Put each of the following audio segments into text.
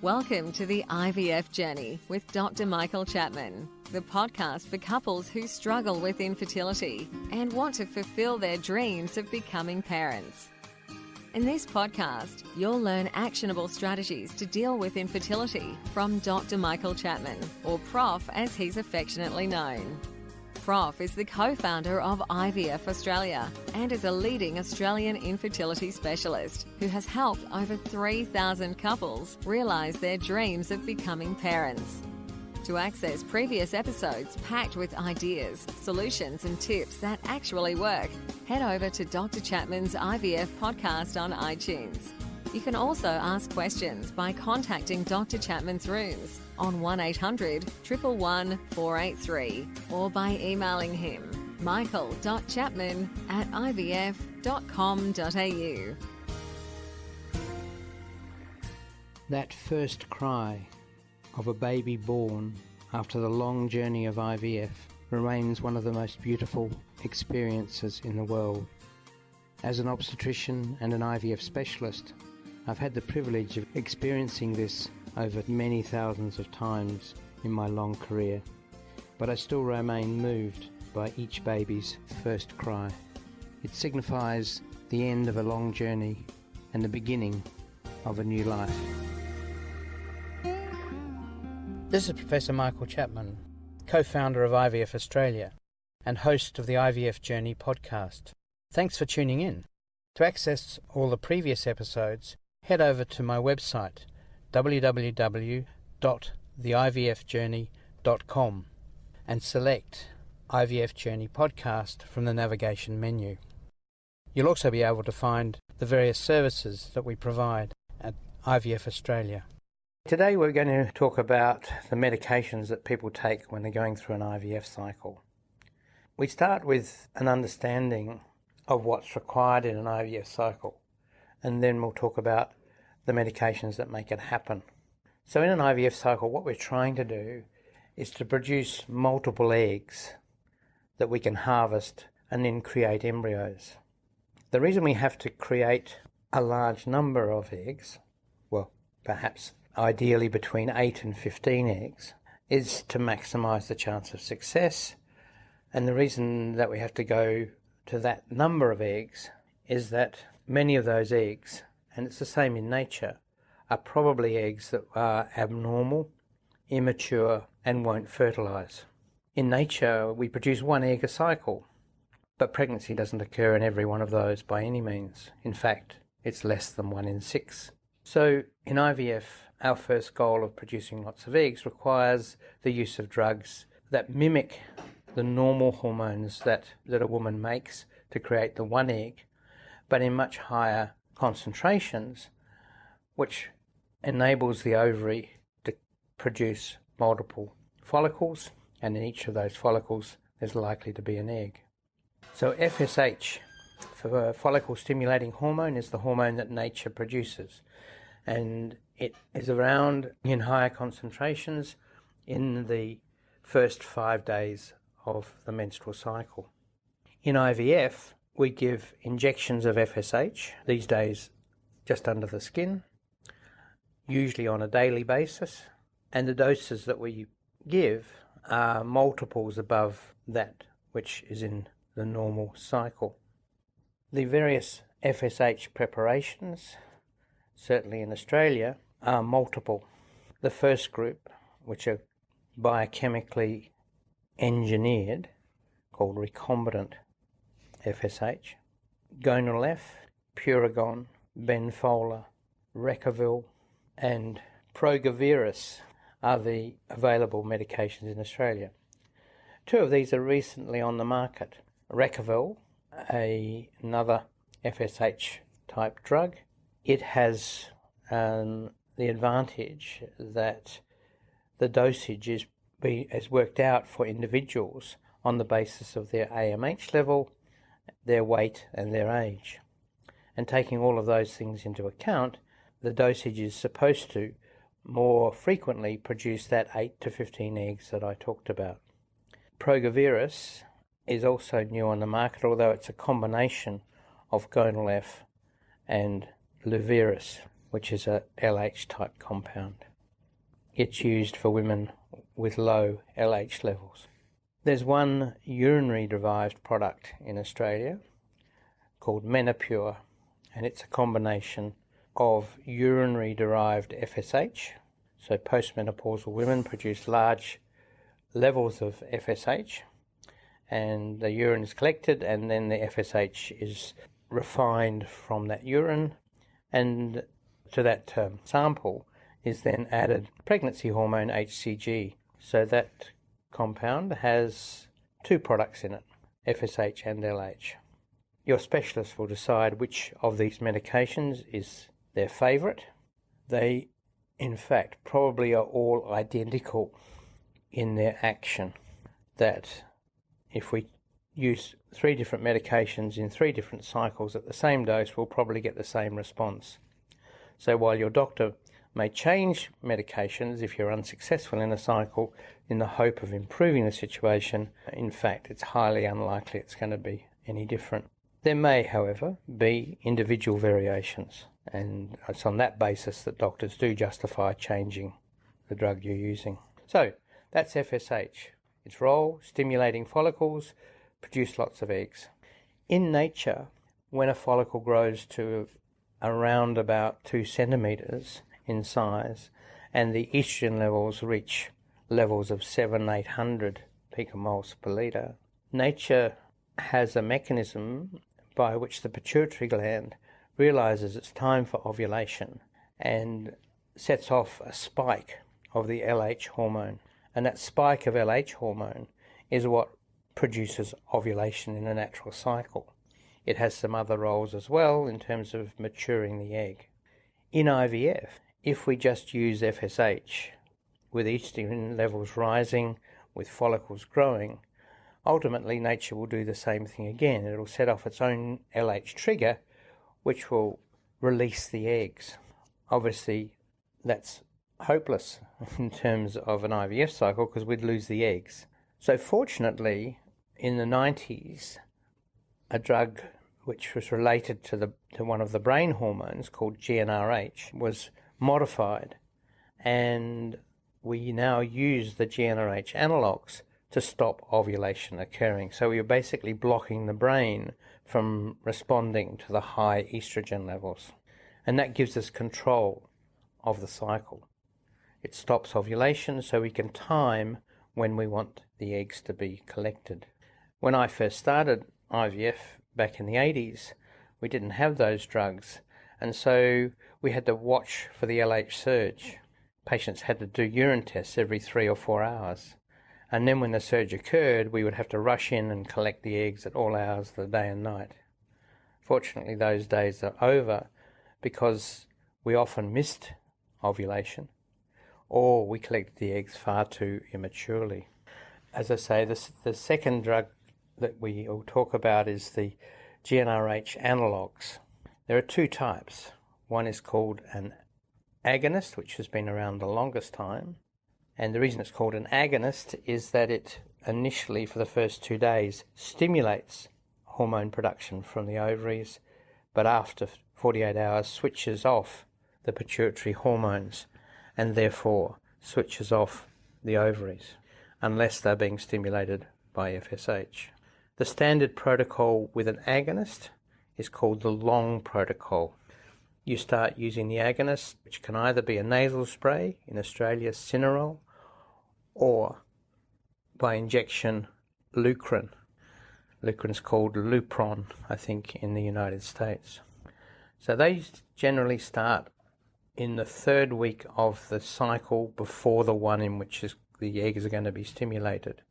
Welcome to the IVF Journey with Dr. Michael Chapman, the podcast for couples who struggle with infertility and want to fulfill their dreams of becoming parents. In this podcast, you'll learn actionable strategies to deal with infertility from Dr. Michael Chapman, or Prof as he's affectionately known. Prof is the co-founder of IVF Australia and is a leading Australian infertility specialist who has helped over 3,000 couples realise their dreams of becoming parents. To access previous episodes packed with ideas, solutions and tips that actually work, head over to Dr. Chapman's IVF podcast on iTunes. You can also ask questions by contacting Dr. Chapman's rooms on 1-800-111-483 or by emailing him michael.chapman@ivf.com.au. That first cry of a baby born after the long journey of IVF remains one of the most beautiful experiences in the world. As an obstetrician and an IVF specialist, I've had the privilege of experiencing this over many thousands of times in my long career, but I still remain moved by each baby's first cry. It signifies the end of a long journey and the beginning of a new life. This is Professor Michael Chapman, co-founder of IVF Australia and host of the IVF Journey podcast. Thanks for tuning in. To access all the previous episodes, head over to my website www.theivfjourney.com and select IVF Journey podcast from the navigation menu. You'll also be able to find the various services that we provide at IVF Australia. Today we're going to talk about the medications that people take when they're going through an IVF cycle. We start with an understanding of what's required in an IVF cycle, and then we'll talk about the medications that make it happen. So in an IVF cycle, what we're trying to do is to produce multiple eggs that we can harvest and then create embryos. The reason we have to create a large number of eggs, well, perhaps ideally between 8 and 15 eggs, is to maximise the chance of success. And the reason that we have to go to that number of eggs is that many of those eggs, and it's the same in nature, are probably eggs that are abnormal, immature, and won't fertilise. In nature, we produce one egg a cycle, but pregnancy doesn't occur in every one of those by any means. In fact, it's less than 1 in 6. So in IVF, our first goal of producing lots of eggs requires the use of drugs that mimic the normal hormones that a woman makes to create the one egg, but in much higher concentrations, which enables the ovary to produce multiple follicles, and in each of those follicles there's likely to be an egg. So FSH, for follicle stimulating hormone, is the hormone that nature produces, and it is around in higher concentrations in the first 5 days of the menstrual cycle. In IVF, we give injections of FSH, these days just under the skin, usually on a daily basis, and the doses that we give are multiples above that which is in the normal cycle. The various FSH preparations, certainly in Australia, are multiple. The first group, which are biochemically engineered, called recombinant FSH, GnRH, Puragon, Benfola, Recavil, and Progavirus are the available medications in Australia. 2 of these are recently on the market. Recavil, another FSH type drug, it has the advantage that the dosage is worked out for individuals on the basis of their AMH level, their weight and their age. And taking all of those things into account, the dosage is supposed to more frequently produce that 8 to 15 eggs that I talked about. Progavirus is also new on the market, although it's a combination of GnRH and Luvirus, which is a LH type compound. it's used for women with low LH levels. There's one urinary-derived product in Australia called Menopure, and it's a combination of urinary-derived FSH. So postmenopausal women produce large levels of FSH, and the urine is collected, and then the FSH is refined from that urine, and to that sample is then added pregnancy hormone HCG. So that compound has two products in it, FSH and LH. Your specialist will decide which of these medications is their favourite. They, in fact, probably are all identical in their action, that if we use 3 different medications in 3 different cycles at the same dose, we'll probably get the same response. So while your doctor may change medications if you're unsuccessful in a cycle in the hope of improving the situation, in fact, it's highly unlikely it's going to be any different. There may, however, be individual variations, and it's on that basis that doctors do justify changing the drug you're using. So that's FSH. Its role, stimulating follicles, produce lots of eggs. In nature, when a follicle grows to around about 2 centimetres in size, and the estrogen levels reach levels of 700-800 picomoles per litre, nature has a mechanism by which the pituitary gland realises it's time for ovulation and sets off a spike of the LH hormone. And that spike of LH hormone is what produces ovulation in a natural cycle. It has some other roles as well in terms of maturing the egg. In IVF, if we just use FSH, with estrogen levels rising, with follicles growing, ultimately nature will do the same thing again. It'll set off its own LH trigger, which will release the eggs. Obviously, that's hopeless in terms of an IVF cycle because we'd lose the eggs. So fortunately, in the 90s, a drug which was related to one of the brain hormones called GnRH was modified, and we now use the GnRH analogues to stop ovulation occurring. So we are basically blocking the brain from responding to the high estrogen levels, and that gives us control of the cycle. It stops ovulation so we can time when we want the eggs to be collected. When I first started IVF back in the 80s, we didn't have those drugs, and so we had to watch for the LH surge. Patients had to do urine tests every 3 or 4 hours, and then when the surge occurred, we would have to rush in and collect the eggs at all hours of the day and night. Fortunately, those days are over because we often missed ovulation, or we collected the eggs far too immaturely. As I say, the second drug that we will talk about is the GnRH analogues. There are 2 types. One is called an agonist, which has been around the longest time, and the reason it's called an agonist is that it initially, for the first 2 days, stimulates hormone production from the ovaries, but after 48 hours switches off the pituitary hormones and therefore switches off the ovaries unless they're being stimulated by FSH. The standard protocol with an agonist is called the long protocol. You start using the agonist, which can either be a nasal spray, in Australia Cinerol, or by injection Lucrin. Lucrin is called Lupron, I think, in the United States. So they generally start in the 3rd week of the cycle before the one in which the eggs are going to be stimulated.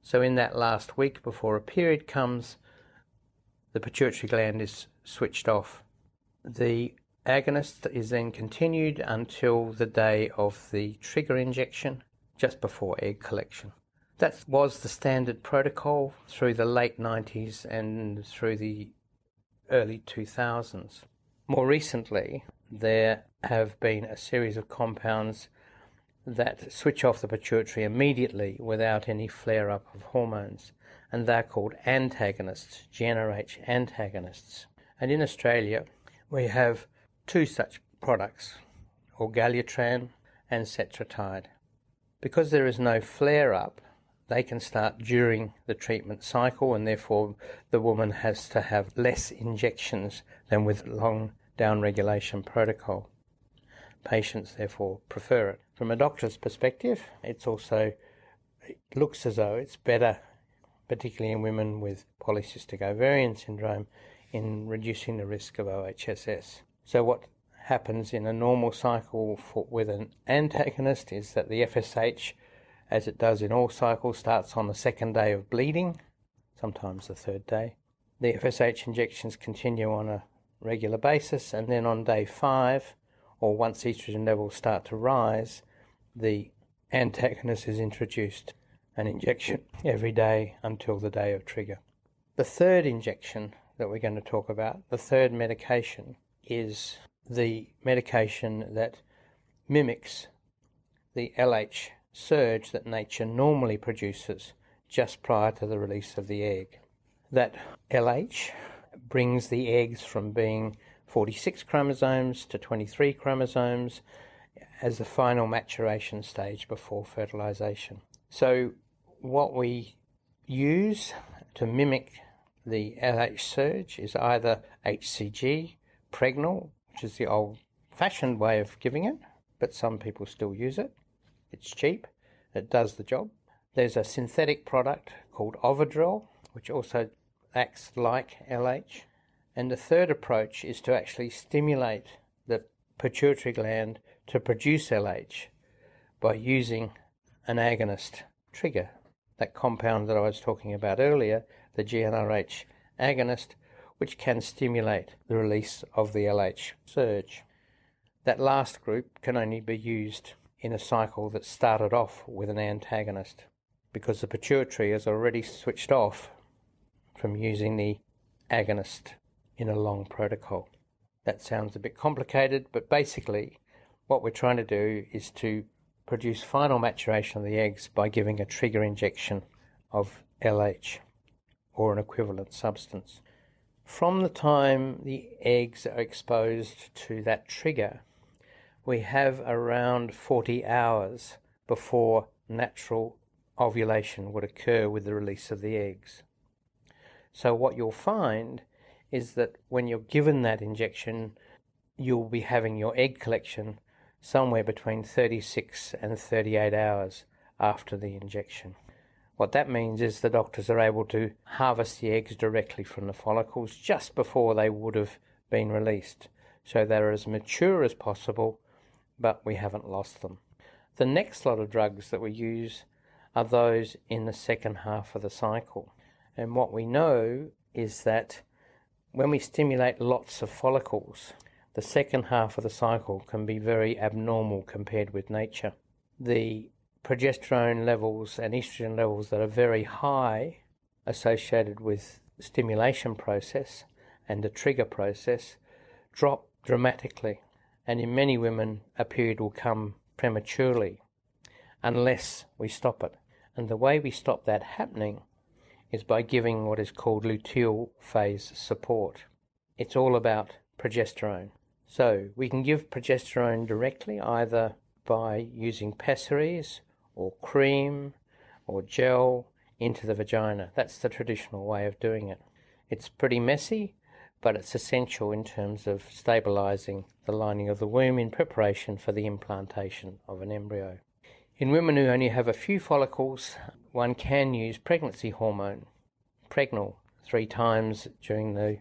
So in that last week before a period comes, the pituitary gland is switched off. The agonist is then continued until the day of the trigger injection, just before egg collection. That was the standard protocol through the late 90s and through the early 2000s. More recently, there have been a series of compounds that switch off the pituitary immediately without any flare-up of hormones, and they're called antagonists, GnRH antagonists. And in Australia, we have 2 such products, Orgalutran and cetrotide. Because there is no flare-up, they can start during the treatment cycle, and therefore the woman has to have less injections than with long down-regulation protocol. Patients therefore prefer it. From a doctor's perspective, it looks as though it's better, particularly in women with polycystic ovarian syndrome, in reducing the risk of OHSS. So what happens in a normal cycle with an antagonist is that the FSH, as it does in all cycles, starts on the second day of bleeding, sometimes the third day. The FSH injections continue on a regular basis, and then on day 5, or once estrogen levels start to rise, the antagonist is introduced, an injection every day until the day of trigger. The third injection that we're going to talk about, the third medication, is the medication that mimics the LH surge that nature normally produces just prior to the release of the egg. That LH brings the eggs from being 46 chromosomes to 23 chromosomes as the final maturation stage before fertilization. So what we use to mimic the LH surge is either HCG, pregnal, which is the old-fashioned way of giving it, but some people still use it. It's cheap. It does the job. There's a synthetic product called Ovidrel, which also acts like LH. And the third approach is to actually stimulate the pituitary gland to produce LH by using an agonist trigger. That compound that I was talking about earlier, the GnRH agonist, which can stimulate the release of the LH surge. That last group can only be used in a cycle that started off with an antagonist, because the pituitary is already switched off from using the agonist in a long protocol. That sounds a bit complicated, but basically what we're trying to do is to produce final maturation of the eggs by giving a trigger injection of LH or an equivalent substance. From the time the eggs are exposed to that trigger, we have around 40 hours before natural ovulation would occur with the release of the eggs. So what you'll find is that when you're given that injection, you'll be having your egg collection somewhere between 36 and 38 hours after the injection. What that means is the doctors are able to harvest the eggs directly from the follicles just before they would have been released. So they're as mature as possible, but we haven't lost them. The next lot of drugs that we use are those in the second half of the cycle. And what we know is that when we stimulate lots of follicles, the second half of the cycle can be very abnormal compared with nature. The progesterone levels and estrogen levels that are very high associated with the stimulation process and the trigger process drop dramatically, and in many women a period will come prematurely unless we stop it. And the way we stop that happening is by giving what is called luteal phase support. It's all about progesterone. So we can give progesterone directly either by using pessaries or cream or gel into the vagina. That's the traditional way of doing it. It's pretty messy, but it's essential in terms of stabilizing the lining of the womb in preparation for the implantation of an embryo. In women who only have a few follicles, one can use pregnancy hormone, Pregnal, 3 times during the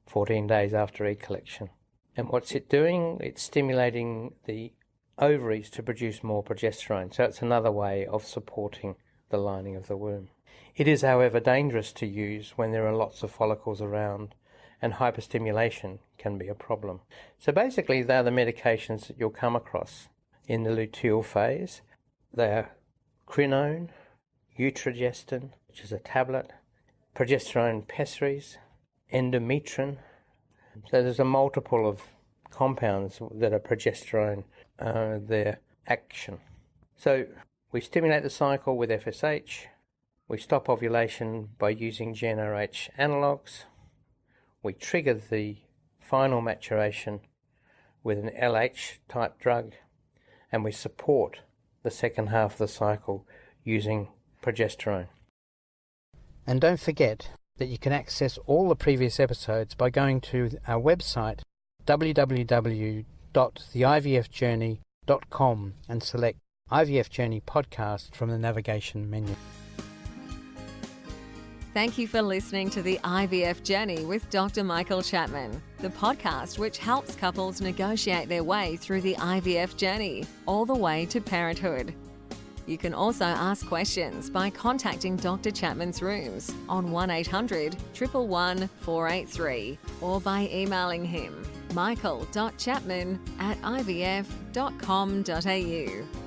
14 days after egg collection. And what's it doing? It's stimulating the ovaries to produce more progesterone. So it's another way of supporting the lining of the womb. It is, however, dangerous to use when there are lots of follicles around, and hyperstimulation can be a problem. So basically, they're the medications that you'll come across in the luteal phase. They are quinone, utrogestin, which is a tablet, progesterone pessaries, endometrin. So there's a multiple of compounds that are progesterone, their action. So we stimulate the cycle with FSH. We stop ovulation by using GnRH analogues. We trigger the final maturation with an LH type drug. and we support the second half of the cycle using progesterone. And don't forget that you can access all the previous episodes by going to our website www.theivfjourney.com and select IVF Journey Podcast from the navigation menu. Thank you for listening to the IVF Journey with Dr. Michael Chapman, the podcast which helps couples negotiate their way through the IVF journey, all the way to parenthood. You can also ask questions by contacting Dr. Chapman's rooms on 1800 111 483 or by emailing him michael.chapman@ivf.com.au.